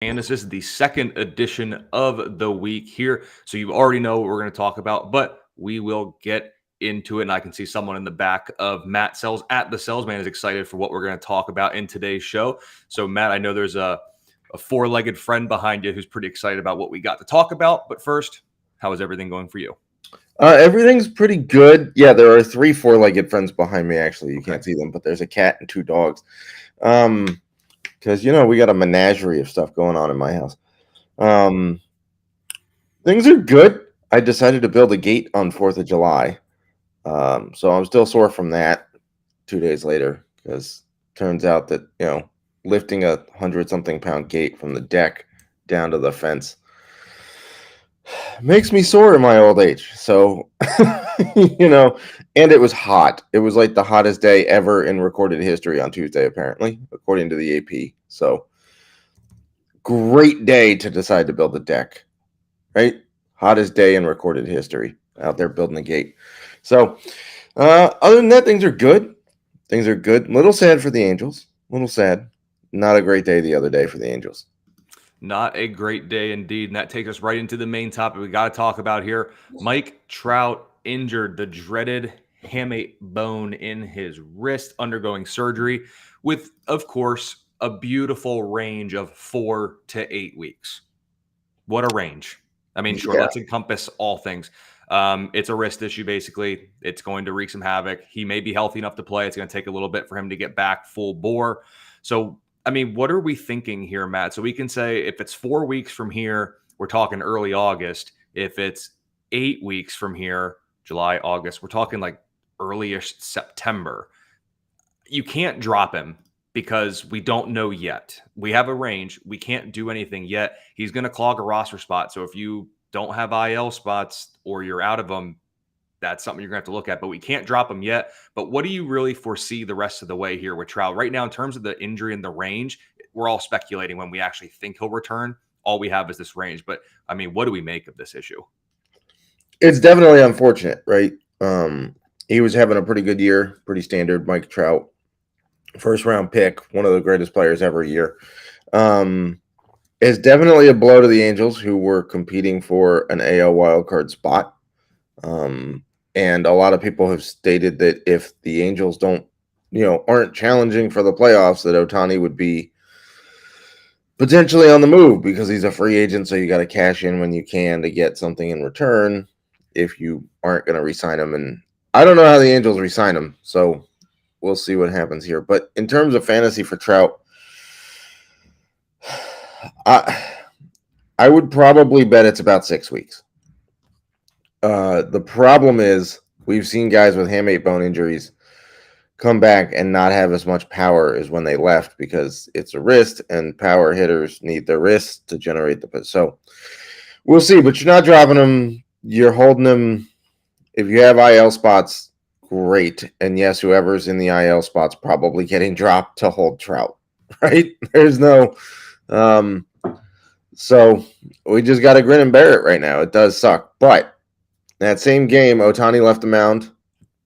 And this is the second edition of the week here. So you already know what we're going to talk about, but we will get into it. And I can see someone in the back of Matt Selz at the Selzman is excited for what we're going to talk about in today's show. So, Matt, I know there's a four-legged friend behind you who's pretty excited about what we got to talk about. But first, how is everything going for you? Everything's pretty good. Yeah, there are three four-legged friends behind me. Actually, you Okay. can't see them, but there's a cat and two dogs. Because we got a menagerie of stuff going on in my house. Um, things are good. I decided to build a gate on 4th of July. So I'm still sore from that 2 days later because turns out that lifting a 100-something pound gate from the deck down to the fence makes me sore in my old age. So, and it was hot. It was like the hottest day ever in recorded history on Tuesday, apparently, according to the AP. So, great day to decide to build a deck, right? Hottest day in recorded history out there building a gate. So, other than that, things are good. Things are good. Little sad for the Angels. Little sad. Not a great day the other day for the Angels. Not a great day indeed. And that takes us right into the main topic we got to talk about here. Mike Trout injured the dreaded hamate bone in his wrist, undergoing surgery with, of course, a beautiful range of 4 to 8 weeks. What a range. I mean, sure, Yeah. let's encompass all things. It's a wrist issue, basically. It's going to wreak some havoc. He may be healthy enough to play. It's going to take a little bit for him to get back full bore. So, I mean, what are we thinking here, Matt? So we can say if it's 4 weeks from here, we're talking early August. If it's 8 weeks from here, July, August, we're talking like early-ish September. You can't drop him because we don't know yet. We have a range. We can't do anything yet. He's going to clog a roster spot. So if you don't have IL spots or you're out of them, that's something you're going to have to look at. But we can't drop him yet. But what do you really foresee the rest of the way here with Trout? Right now, in terms of the injury and the range, we're all speculating when we actually think he'll return. All we have is this range. But, I mean, what do we make of this issue? It's definitely unfortunate, right? He was having a pretty good year, pretty standard. Mike Trout, first round pick, one of the greatest players every year. It's definitely a blow to the Angels, who were competing for an AL wildcard spot. And a lot of people have stated that if the Angels aren't challenging for the playoffs, that Ohtani would be potentially on the move because he's a free agent. So you got to cash in when you can to get something in return if you aren't going to re-sign him. And I don't know how the Angels re-sign him. So we'll see what happens here. But in terms of fantasy for Trout, I would probably bet it's about 6 weeks. The problem is we've seen guys with hamate bone injuries come back and not have as much power as when they left because it's a wrist and power hitters need their wrists to generate the. So we'll see, but you're not dropping them. You're holding them. If you have IL spots, great. And yes, whoever's in the IL spots probably getting dropped to hold Trout, right? There's no. So we just got to grin and bear it right now. It does suck. But that same game, Ohtani left the mound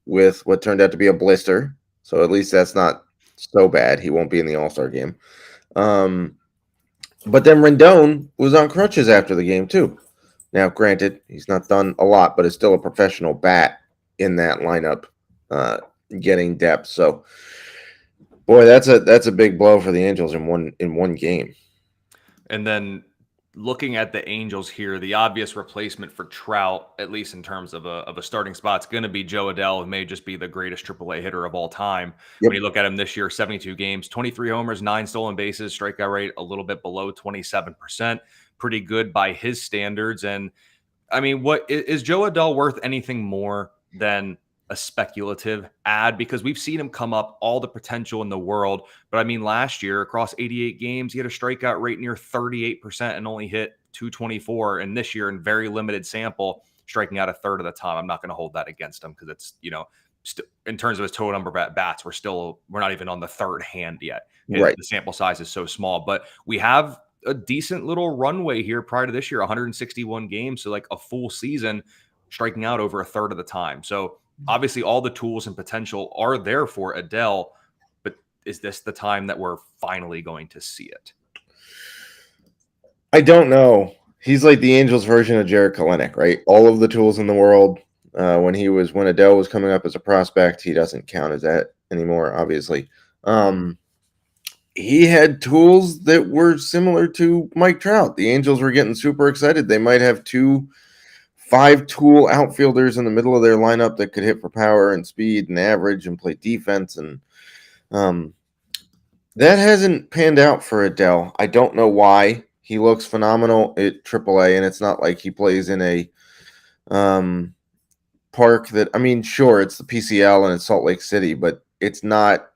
with what turned out to be a blister. So at least that's not so bad. He won't be in the All-Star game. But then Rendon was on crutches after the game too. Now, granted, he's not done a lot, but it's still a professional bat in that lineup, getting depth. So, boy, that's a big blow for the Angels in one game. And then looking at the Angels here, the obvious replacement for Trout, at least in terms of a starting spot, is going to be Joe Adell, who may just be the greatest AAA hitter of all time. Yep. When you look at him this year, 72 games, 23 homers, 9 stolen bases, strikeout rate a little bit below 27%. Pretty good by his standards. And I mean, what is Joe Adell worth anything more than a speculative ad? Because we've seen him come up, all the potential in the world. But I mean, last year across 88 games, he had a strikeout rate near 38% and only hit 224. And this year, in very limited sample, striking out a third of the time. I'm not going to hold that against him because it's, in terms of his total number of at bats, we're not even on the third hand yet. Right. The sample size is so small, but we have a decent little runway here prior to this year, 161 games. So like a full season, striking out over a third of the time. So obviously all the tools and potential are there for Adell, but is this the time that we're finally going to see it? I don't know. He's like the Angels version of Jarred Kelenic, right? All of the tools in the world. When Adele was coming up as a prospect, he doesn't count as that anymore, obviously. He had tools that were similar to Mike Trout. The Angels were getting super excited. They might have 2 5-tool outfielders in the middle of their lineup that could hit for power and speed and average and play defense. And that hasn't panned out for Adele. I don't know why. He looks phenomenal at AAA, and it's not like he plays in a park that, I mean, sure, it's the PCL and it's Salt Lake City, but it's not,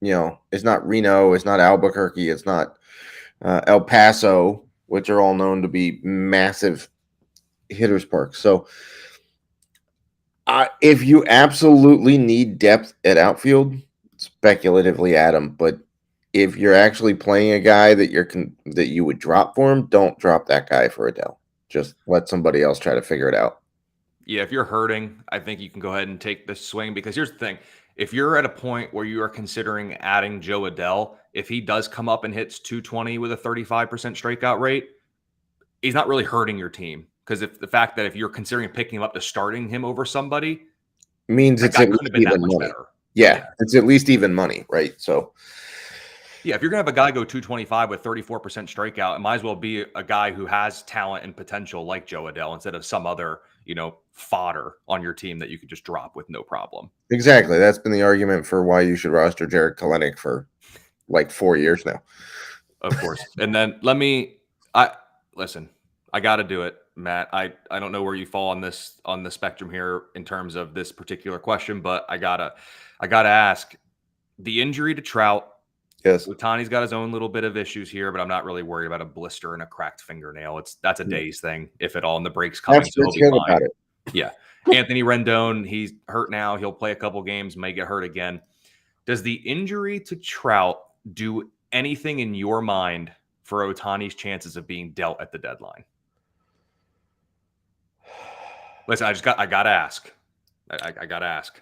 it's not Reno, it's not Albuquerque, it's not El Paso, which are all known to be massive hitters parks. So if you absolutely need depth at outfield, speculatively add him, but if you're actually playing a guy that you would drop for him, don't drop that guy for Adele. Just let somebody else try to figure it out. Yeah, if you're hurting, I think you can go ahead and take the swing, because here's the thing. If you're at a point where you are considering adding Joe Adele, if he does come up and hits 220 with a 35% strikeout rate, he's not really hurting your team. Because if the fact that if you're considering picking him up to starting him over somebody, means it's at least even money. Better. Yeah, it's at least even money, right? So yeah, if you're going to have a guy go 225 with 34% strikeout, it might as well be a guy who has talent and potential like Joe Adele instead of some other, fodder on your team that you could just drop with no problem. Exactly. That's been the argument for why you should roster Jarred Kelenic for like 4 years now. Of course. And then listen, I got to do it, Matt. I don't know where you fall on the spectrum here in terms of this particular question, but I gotta ask, the injury to Trout. Yes. Ohtani's got his own little bit of issues here, but I'm not really worried about a blister and a cracked fingernail. That's a day's thing, if at all, and the break's coming, so he'll be fine. Yeah. Anthony Rendon, he's hurt now. He'll play a couple games, may get hurt again. Does the injury to Trout do anything in your mind for Ohtani's chances of being dealt at the deadline? Listen, I gotta ask. I gotta ask.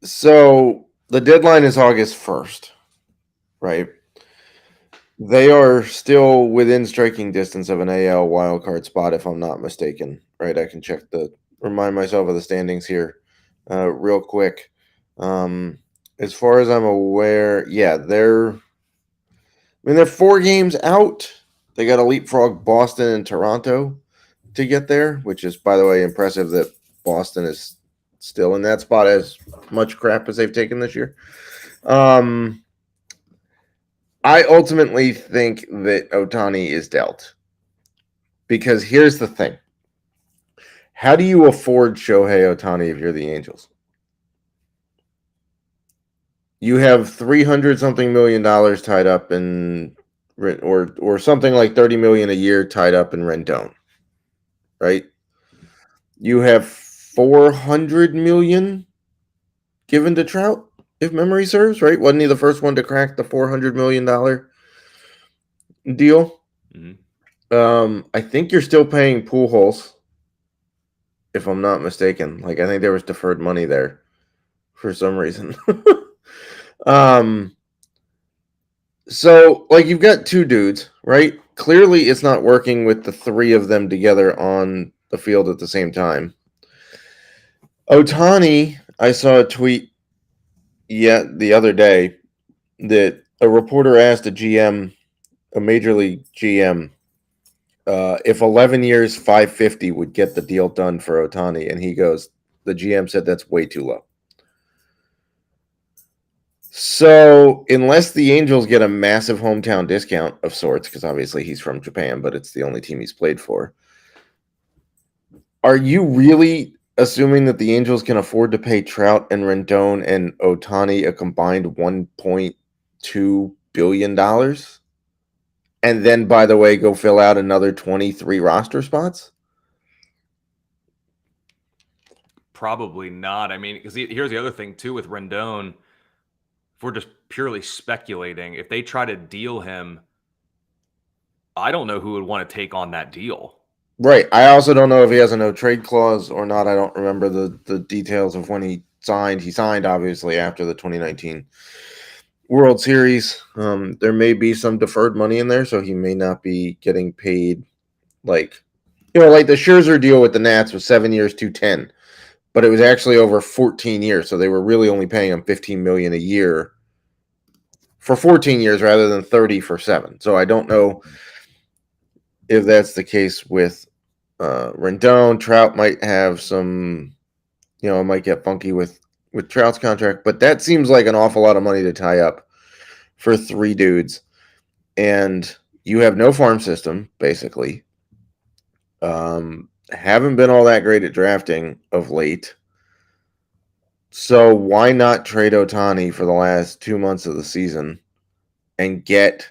So the deadline is August 1st. Right. They are still within striking distance of an AL wildcard spot, if I'm not mistaken. Right. I can remind myself of the standings here real quick. As far as I'm aware, yeah, they're 4 games out. They got to leapfrog Boston and Toronto to get there, which is, by the way, impressive that Boston is still in that spot, as much crap as they've taken this year. I ultimately think that Ohtani is dealt, because here's the thing. How do you afford Shohei Ohtani if you're the Angels? You have $300-something million tied up in, or something like $30 million a year tied up in Rendon, right? You have $400 million given to Trout, if memory serves, right? Wasn't he the first one to crack the $400 million deal? Mm-hmm. I think you're still paying Pujols, if I'm not mistaken. Like, I think there was deferred money there for some reason. So, like, you've got 2 dudes, right? Clearly, it's not working with the 3 of them together on the field at the same time. Ohtani, I saw a tweet the other day that a reporter asked a major league GM, if 11 years, 550 would get the deal done for Ohtani, and he goes, the GM said that's way too low. So unless the Angels get a massive hometown discount of sorts, because obviously he's from Japan, but it's the only team he's played for, are you really assuming that the Angels can afford to pay Trout and Rendon and Ohtani a combined $1.2 billion? And then, by the way, go fill out another 23 roster spots? Probably not. I mean, because here's the other thing, too, with Rendon. If we're just purely speculating, if they try to deal him, I don't know who would want to take on that deal. Right. I also don't know if he has a no trade clause or not. I don't remember the details of when he signed. He signed, obviously, after the 2019 World Series. There may be some deferred money in there, so he may not be getting paid like like the Scherzer deal with the Nats was 7 years, 210, but it was actually over 14 years, so they were really only paying him 15 million a year for 14 years rather than 30 for 7. So I don't know if that's the case with Rendon. Trout might have some, it might get funky with Trout's contract, but that seems like an awful lot of money to tie up for 3 dudes. And you have no farm system, basically. Haven't been all that great at drafting of late. So why not trade Ohtani for the last 2 months of the season and get,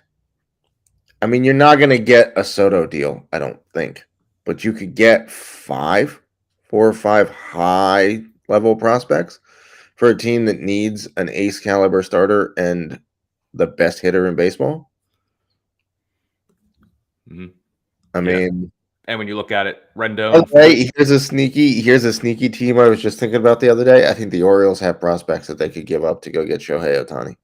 I mean, you're not going to get a Soto deal, I don't think, but you could get 4 or 5 high level prospects for a team that needs an ace caliber starter and the best hitter in baseball. Mm-hmm. I mean, and when you look at it, Rendon. Hey, here's a sneaky team I was just thinking about the other day. I think the Orioles have prospects that they could give up to go get Shohei Ohtani.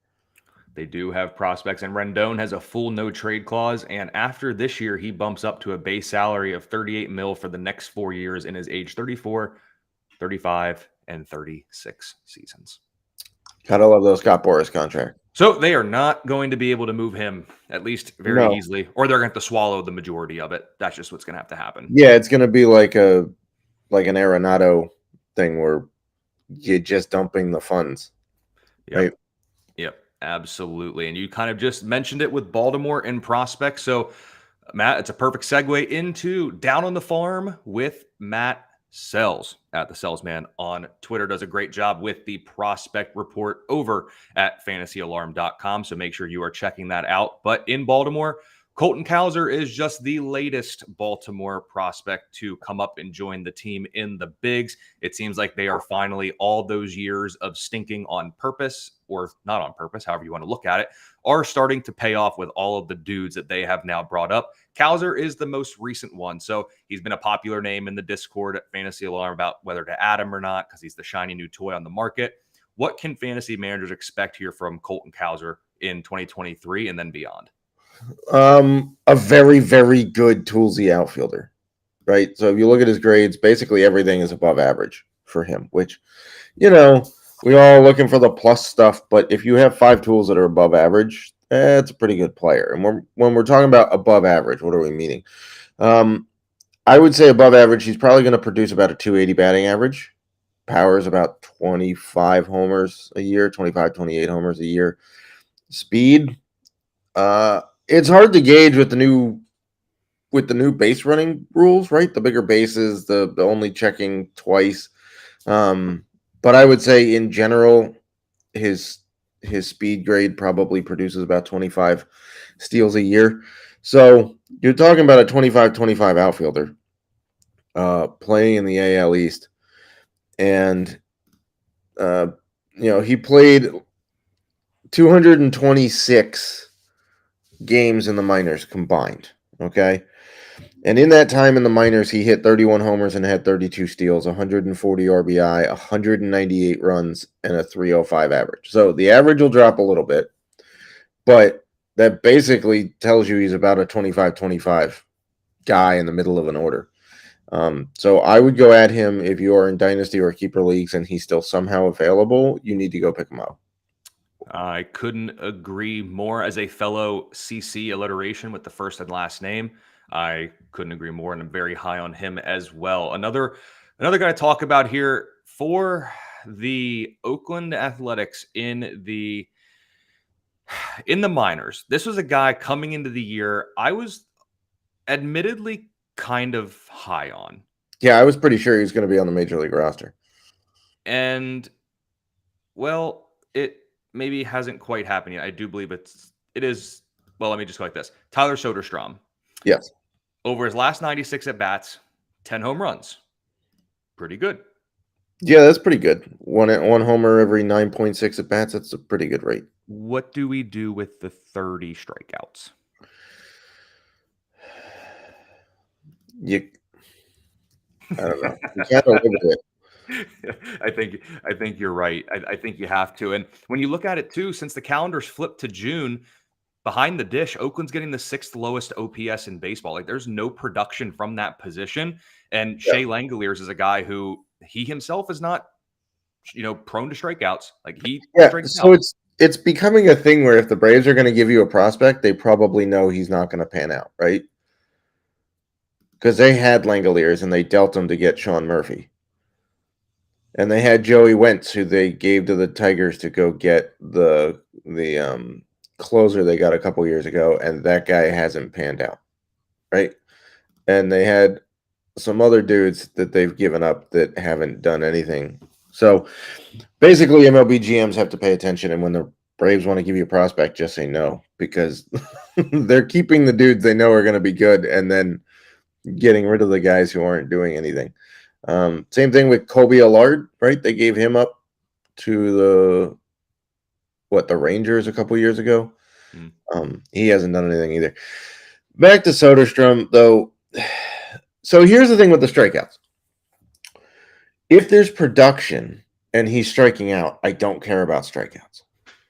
They do have prospects, and Rendon has a full no trade clause. And after this year, he bumps up to a base salary of 38 mil for the next 4 years in his age 34, 35, and 36 seasons. Gotta love those Scott Boras contract. So they are not going to be able to move him, at least very easily, or they're going to have to swallow the majority of it. That's just what's going to have to happen. Yeah, it's going to be like an Arenado thing where you're just dumping the funds. Yep. Right? Yep, absolutely. And you kind of just mentioned it with Baltimore and prospects. So, Matt, it's a perfect segue into Down on the Farm with Matt Selz at the Selz Man on Twitter. Does a great job with the prospect report over at fantasyalarm.com. So make sure you are checking that out. But in Baltimore, Colton Cowser is just the latest Baltimore prospect to come up and join the team in the bigs. It seems like they are finally, all those years of stinking on purpose, or not on purpose, however you want to look at it, are starting to pay off with all of the dudes that they have now brought up. Cowser is the most recent one. So he's been a popular name in the Discord at Fantasy Alarm about whether to add him or not, because he's the shiny new toy on the market. What can fantasy managers expect here from Colton Cowser in 2023 and then beyond? A very, very good toolsy outfielder, right? So if you look at his grades, basically everything is above average for him, which, we all looking for the plus stuff, but if you have 5 tools that are above average, that's a pretty good player. And when we're talking about above average, what are we meaning? I would say above average, he's probably going to produce about a 280 batting average. Power is about 25 homers a year, 25, 28 homers a year. Speed, it's hard to gauge with the new base running rules, right? The bigger bases, the only checking twice. But I would say in general, his speed grade probably produces about 25 steals a year. So you're talking about a 25-25 outfielder playing in the AL East. And, he played 226 games in the minors combined. Okay. And in that time in the minors, he hit 31 homers and had 32 steals, 140 RBI, 198 runs, and a 305 average. So the average will drop a little bit, but that basically tells you he's about a 25-25 guy in the middle of an order. So I would go at him if you are in Dynasty or Keeper Leagues and he's still somehow available. You need to go pick him up. I couldn't agree more. As a fellow CC alliteration with the first and last name, I couldn't agree more, and I'm very high on him as well. Another guy to talk about here for the Oakland Athletics in the minors. This was a guy coming into the year I was admittedly kind of high on. Yeah, I was pretty sure he was going to be on the Major League roster. And, well, it maybe hasn't quite happened yet. I do believe it is. Well, let me just go like this. Tyler Soderstrom. Yes. Over his last 96 at-bats, 10 home runs. Pretty good. Yeah, that's pretty good. One homer every 9.6 at-bats. That's a pretty good rate. What do we do with the 30 strikeouts? I don't know. You can't live with it. I think you're right. I think you have to. And when you look at it too, since the calendar's flipped to June, behind the dish, Oakland's getting the sixth lowest OPS in baseball. Like there's no production from that position. And Yeah. Shea Langoliers is a guy who he himself is not, prone to strikeouts. Like he Yeah. strikes So out. it's becoming a thing where if the Braves are going to give you a prospect, they probably know he's not going to pan out, right? Because they had Langoliers and they dealt him to get Sean Murphy. And they had Joey Wentz, who they gave to the Tigers to go get the closer they got a couple years ago, and that guy hasn't panned out, right? And they had some other dudes that they've given up that haven't done anything. So basically, MLB GMs have to pay attention, and when the Braves want to give you a prospect, just say no, because they're keeping the dudes they know are going to be good, and then getting rid of the guys who aren't doing anything. Same thing with Colby Allard, right? They gave him up to the Rangers a couple years ago. He hasn't done anything either. Back to Soderstrom, though. So here's the thing with the strikeouts. If there's production and he's striking out, I don't care about strikeouts.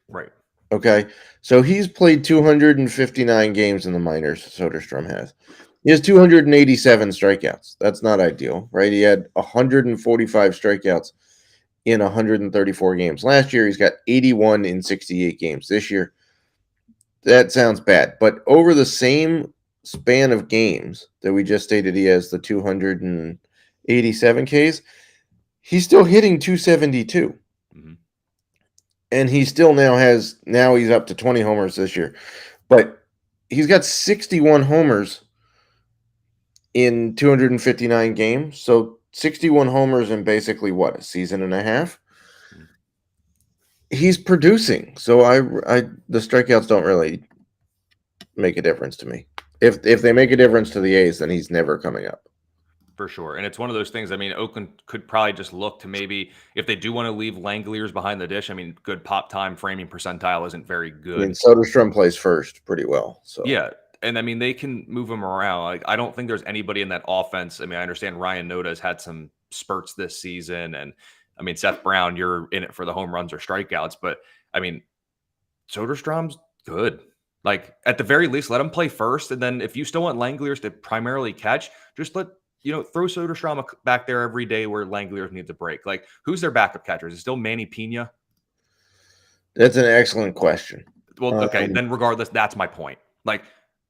Right. Okay. So he's played 259 games in the minors, Soderstrom has. He has 287 strikeouts. That's not ideal, right? He had 145 strikeouts in 134 games. Last year, he's got 81 in 68 games. This year, that sounds bad. But over the same span of games that we just stated, he has the 287 Ks. He's still hitting 272. Mm-hmm. And he still now he's up to 20 homers this year. But he's got 61 homers in 259 games. So 61 homers in basically a season and a half. He's producing. So the strikeouts don't really make a difference to me. If they make a difference to the A's, then he's never coming up. For sure. And it's one of those things. I mean, Oakland could probably just look to maybe if they do want to leave Langoliers behind the dish. I mean, good pop time framing percentile isn't very good. I mean, Soderstrom plays first pretty well. So yeah. And I mean, they can move him around. Like, I don't think there's anybody in that offense. I mean, I understand Ryan Noda has had some spurts this season. And I mean, Seth Brown, you're in it for the home runs or strikeouts. But I mean, Soderstrom's good. Like, at the very least, let him play first. And then if you still want Langoliers to primarily catch, just throw Soderstrom back there every day where Langoliers needs a break. Like, who's their backup catcher? Is it still Manny Pena? That's an excellent question. Well, okay, then regardless, that's my point. Like,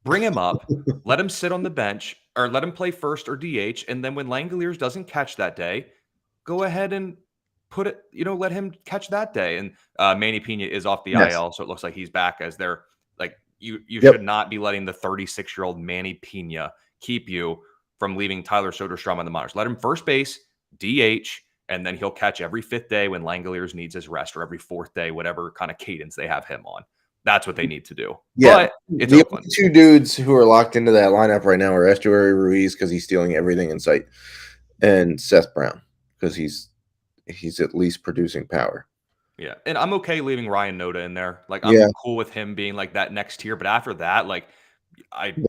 bring him up, let him sit on the bench, or let him play first or DH, and then when Langoliers doesn't catch that day, go ahead and put it, let him catch that day. And Manny Pena is off the IL, so it looks like he's back as their, like, you should not be letting the 36-year-old Manny Pena keep you from leaving Tyler Soderstrom on the minors. Let him first base, DH, and then he'll catch every fifth day when Langoliers needs his rest, or every fourth day, whatever kind of cadence they have him on. That's what they need to do. Yeah, but it's the Oakland. Two dudes who are locked into that lineup right now are Estuary Ruiz because he's stealing everything in sight, and Seth Brown because he's at least producing power. Yeah, and I'm okay leaving Ryan Noda in there. Like, I'm cool with him being like that next tier. But after that, like,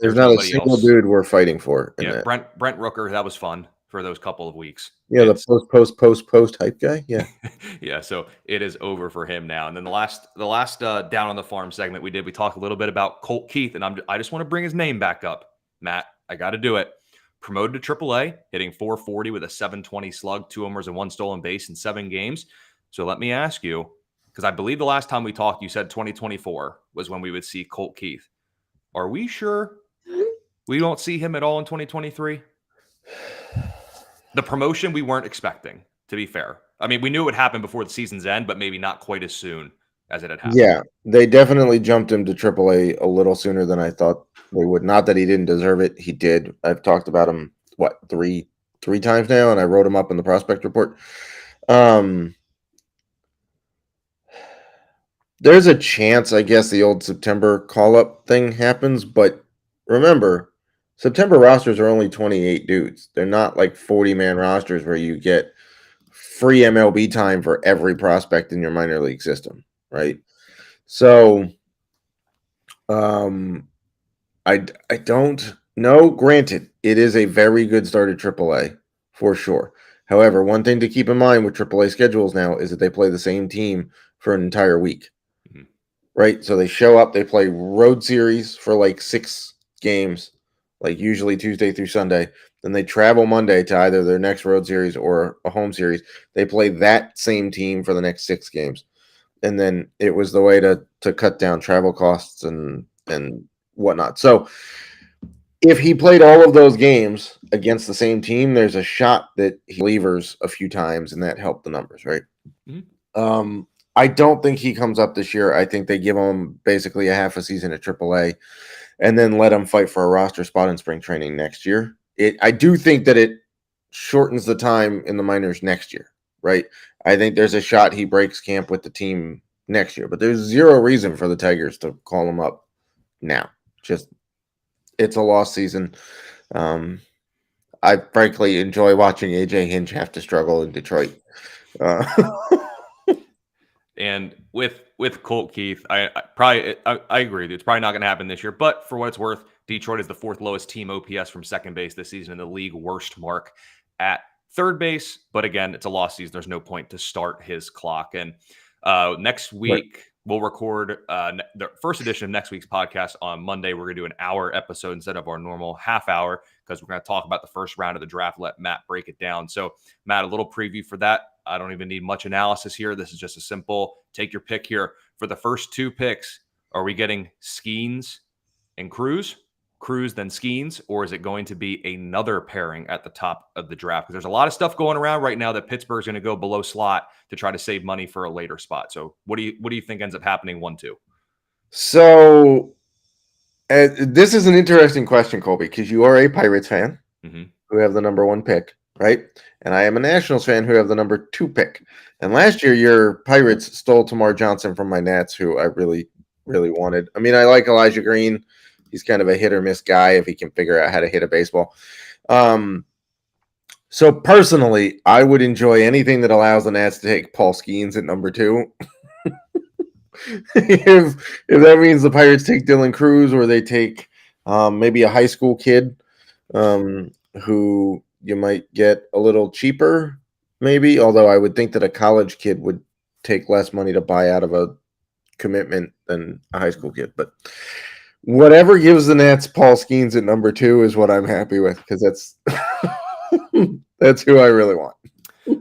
there's not a single dude we're fighting for. Yeah, Brent Rooker, that was fun for those couple of weeks. Yeah, the post hype guy. Yeah, yeah. So it is over for him now. And then the last down on the farm segment we talked a little bit about Colt Keith, and I just want to bring his name back up, Matt. I got to do it. Promoted to AAA, hitting .440 with a .720 slug, 2 homers and 1 stolen base in 7 games. So let me ask you, because I believe the last time we talked, you said 2024 was when we would see Colt Keith. Are we sure we don't see him at all in 2023? The promotion we weren't expecting, to be fair. I mean, we knew it would happen before the season's end, but maybe not quite as soon as it had happened. Yeah, they definitely jumped him to AAA a little sooner than I thought they would. Not that he didn't deserve it. He did. I've talked about him, three times now, and I wrote him up in the prospect report. There's a chance, I guess, the old September call-up thing happens, but remember, September rosters are only 28 dudes. They're not like 40-man rosters where you get free MLB time for every prospect in your minor league system, right? So, I don't know. Granted, it is a very good start at AAA for sure. However, one thing to keep in mind with AAA schedules now is that they play the same team for an entire week, right? So they show up, they play road series for like 6 games, like usually Tuesday through Sunday. Then they travel Monday to either their next road series or a home series. They play that same team for the next 6 games. And then it was the way to cut down travel costs and whatnot. So if he played all of those games against the same team, there's a shot that he levers a few times, and that helped the numbers, right? I don't think he comes up this year. I think they give him basically a half a season at AAA and then let him fight for a roster spot in spring training next year. I do think that it shortens the time in the minors next year, right? I think there's a shot he breaks camp with the team next year, but there's zero reason for the Tigers to call him up now. Just it's a lost season. I frankly enjoy watching AJ Hinch have to struggle in Detroit. And with Colt Keith, I agree. It's probably not going to happen this year. But for what it's worth, Detroit is the 4th lowest team OPS from second base this season, and the league worst mark at third base. But again, it's a lost season. There's no point to start his clock. And next week, we'll record the first edition of next week's podcast on Monday. We're going to do an hour episode instead of our normal half hour because we're going to talk about the first round of the draft. Let Matt break it down. So, Matt, a little preview for that. I don't even need much analysis here. This is just a simple take your pick here. For the first 2 picks, are we getting Skeens and Cruz, then Skeens, or is it going to be another pairing at the top of the draft? Because there's a lot of stuff going around right now that Pittsburgh's going to go below slot to try to save money for a later spot. So what do you think ends up happening 1-2? So this is an interesting question, Colby, because you are a Pirates fan who have the number 1 pick, right? And I am a Nationals fan who have the number 2 pick. And last year, your Pirates stole Tamar Johnson from my Nats, who I really, really wanted. I mean, I like Elijah Green. He's kind of a hit or miss guy if he can figure out how to hit a baseball. So personally, I would enjoy anything that allows the Nats to take Paul Skeens at number 2. if that means the Pirates take Dylan Cruz or they take maybe a high school kid who you might get a little cheaper, maybe. Although I would think that a college kid would take less money to buy out of a commitment than a high school kid. But whatever gives the Nats Paul Skeens at number 2 is what I'm happy with because that's that's who I really want.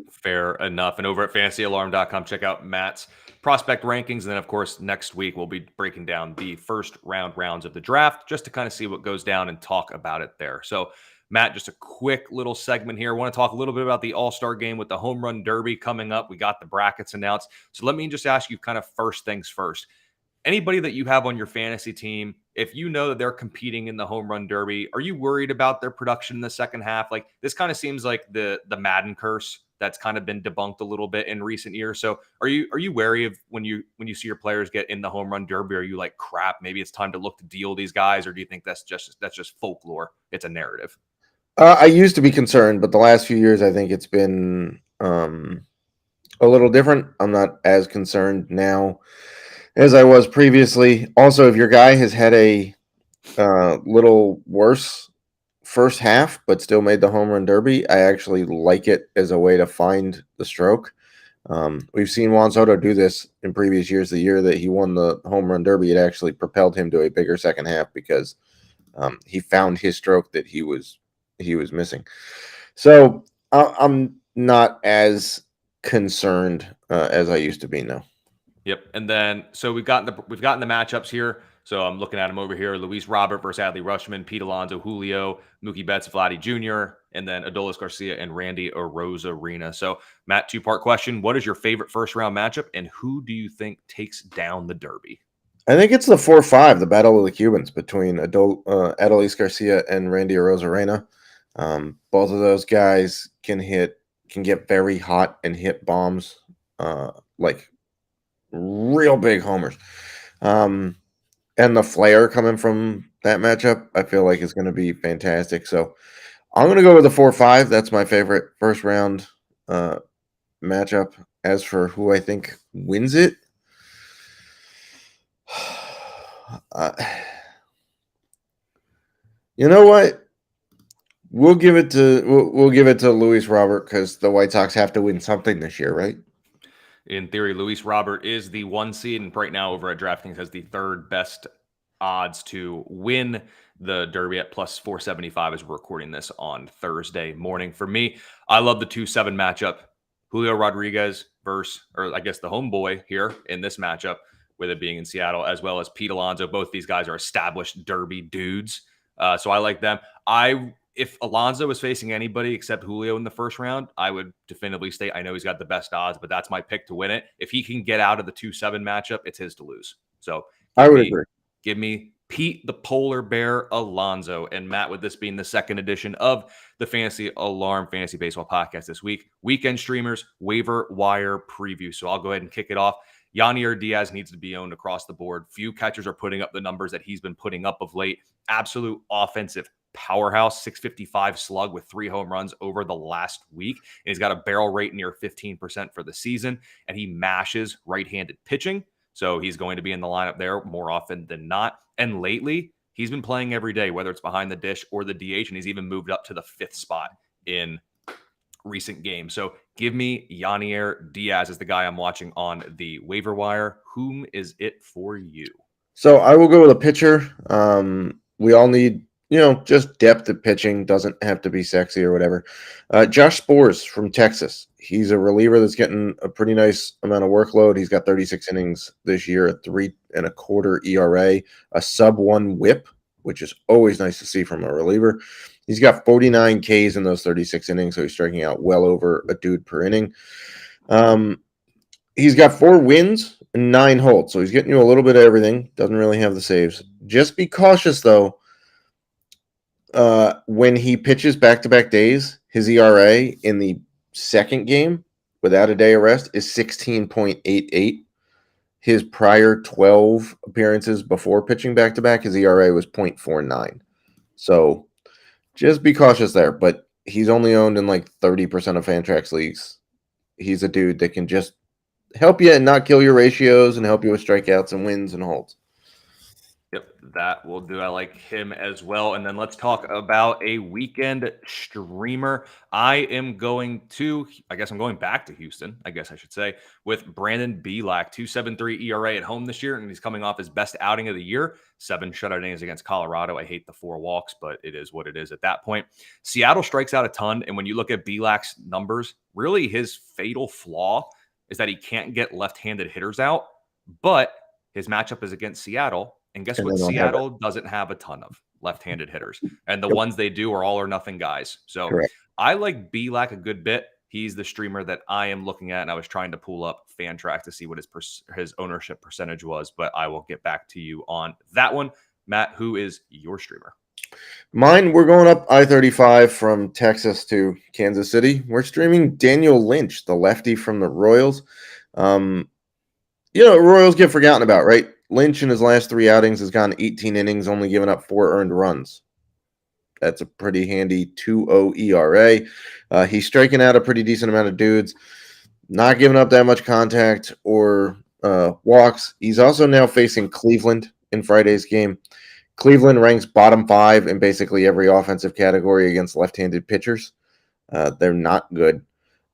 Fair enough. And over at fantasyalarm.com, check out Matt's prospect rankings. And then, of course, next week we'll be breaking down the first rounds of the draft just to kind of see what goes down and talk about it there. So, Matt, just a quick little segment here. I want to talk a little bit about the All-Star game with the Home Run Derby coming up. We got the brackets announced. So let me just ask you kind of first things first. Anybody that you have on your fantasy team, if you know that they're competing in the Home Run Derby, are you worried about their production in the second half? Like this kind of seems like the Madden curse that's kind of been debunked a little bit in recent years. So are you wary of when you see your players get in the Home Run Derby? Are you like, crap, maybe it's time to look to deal these guys? Or do you think that's just folklore? It's a narrative. I used to be concerned, but the last few years, I think it's been a little different. I'm not as concerned now as I was previously. Also, if your guy has had a little worse first half, but still made the Home Run Derby, I actually like it as a way to find the stroke. We've seen Juan Soto do this in previous years. The year that he won the Home Run Derby, it actually propelled him to a bigger second half because he found his stroke that he was missing. So I'm not as concerned as I used to be now. Yep. And then so we've gotten the matchups here. So I'm looking at them over here. Luis Robert versus Adley Rutschman, Pete Alonso, Julio, Mookie Betts, Vladdy Jr., and then Adolis Garcia and Randy Arozarena. So, Matt, 2-part question. What is your favorite first-round matchup, and who do you think takes down the Derby? I think it's the 4-5, the Battle of the Cubans between Adolis Garcia and Randy Arozarena. Both of those guys can get very hot and hit bombs like real big homers. And the flair coming from that matchup, I feel like is going to be fantastic. So I'm going to go with the 4-5. That's my favorite first round matchup. As for who I think wins it, you know what? We'll give it to Luis Robert because the White Sox have to win something this year, right? In theory, Luis Robert is the 1 seed, and right now over at DraftKings has the third best odds to win the Derby at plus 475 as we're recording this on Thursday morning. For me, I love the 2-7 matchup. Julio Rodriguez versus, or I guess the homeboy here in this matchup, with it being in Seattle, as well as Pete Alonso. Both these guys are established Derby dudes. So I like them. If Alonso was facing anybody except Julio in the first round, I would definitively state I know he's got the best odds, but that's my pick to win it. If he can get out of the 2-7 matchup, it's his to lose. So I would agree. Give me Pete the Polar Bear Alonso. And Matt, with this being the second edition of the Fantasy Alarm Fantasy Baseball Podcast this week, weekend streamers, waiver wire preview. So I'll go ahead and kick it off. Yanier Diaz needs to be owned across the board. Few catchers are putting up the numbers that he's been putting up of late. Absolute offensive powerhouse, 655 slug with 3 home runs over the last week. And he's got a barrel rate near 15% for the season, and he mashes right-handed pitching. So he's going to be in the lineup there more often than not. And lately, he's been playing every day, whether it's behind the dish or the DH, and he's even moved up to the 5th spot in recent games. So give me Yanier Diaz as the guy I'm watching on the waiver wire. Whom is it for you? So I will go with a pitcher. We all need, just depth at pitching. Doesn't have to be sexy or whatever. Josh Spores from Texas. He's a reliever that's getting a pretty nice amount of workload. He's got 36 innings this year, a 3.25 ERA, a sub-1 WHIP, which is always nice to see from a reliever. He's got 49 Ks in those 36 innings, so he's striking out well over a dude per inning. He's got 4 wins and 9 holds, so he's getting you a little bit of everything. Doesn't really have the saves. Just be cautious, though. When he pitches back-to-back days, his ERA in the second game without a day of rest is 16.88. His prior 12 appearances before pitching back-to-back, his ERA was 0.49. So just be cautious there, but he's only owned in like 30% of Fantrax leagues. He's a dude that can just help you and not kill your ratios and help you with strikeouts and wins and holds. Yep, that will do. I like him as well. And then let's talk about a weekend streamer. I'm going back to Houston, I guess I should say, with Brandon Belak, 2.73 ERA at home this year, and he's coming off his best outing of the year, 7 shutout innings against Colorado. I hate the 4 walks, but it is what it is at that point. Seattle strikes out a ton, and when you look at Belak's numbers, really his fatal flaw is that he can't get left-handed hitters out, but his matchup is against Seattle. And guess what? Seattle doesn't have a ton of left-handed hitters. And the ones they do are all or nothing guys. So correct. I like Belak a good bit. He's the streamer that I am looking at, and I was trying to pull up Fantrax to see what his ownership percentage was, but I will get back to you on that one. Matt, who is your streamer? Mine, we're going up I-35 from Texas to Kansas City. We're streaming Daniel Lynch, the lefty from the Royals. Royals get forgotten about, right? Lynch in his last 3 outings has gone 18 innings, only given up 4 earned runs. That's a pretty handy 2.0 ERA. He's striking out a pretty decent amount of dudes, not giving up that much contact or walks. He's also now facing Cleveland in Friday's game. Cleveland ranks bottom 5 in basically every offensive category against left-handed pitchers. They're not good.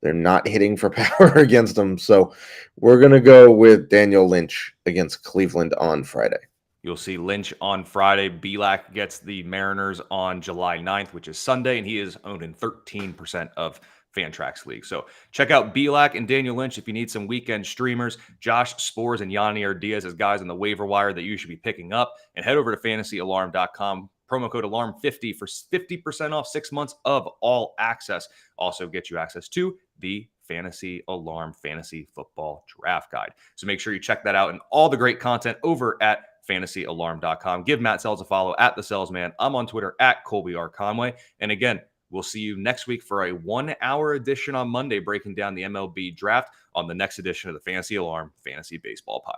They're not hitting for power against them. So we're going to go with Daniel Lynch against Cleveland on Friday. You'll see Lynch on Friday. Belak gets the Mariners on July 9th, which is Sunday, and he is owned in 13% of Fantrax League. So check out Belak and Daniel Lynch if you need some weekend streamers. Josh Spores and Yanier Diaz as guys on the waiver wire that you should be picking up. And head over to fantasyalarm.com. Promo code ALARM50 for 50% off 6 months of all access. Also get you access to the Fantasy Alarm Fantasy Football Draft Guide. So make sure you check that out and all the great content over at fantasyalarm.com. Give Matt Selz a follow at the Selzman. I'm on Twitter at Colby R. Conway. And again, we'll see you next week for a 1-hour edition on Monday, breaking down the MLB draft on the next edition of the Fantasy Alarm Fantasy Baseball Podcast.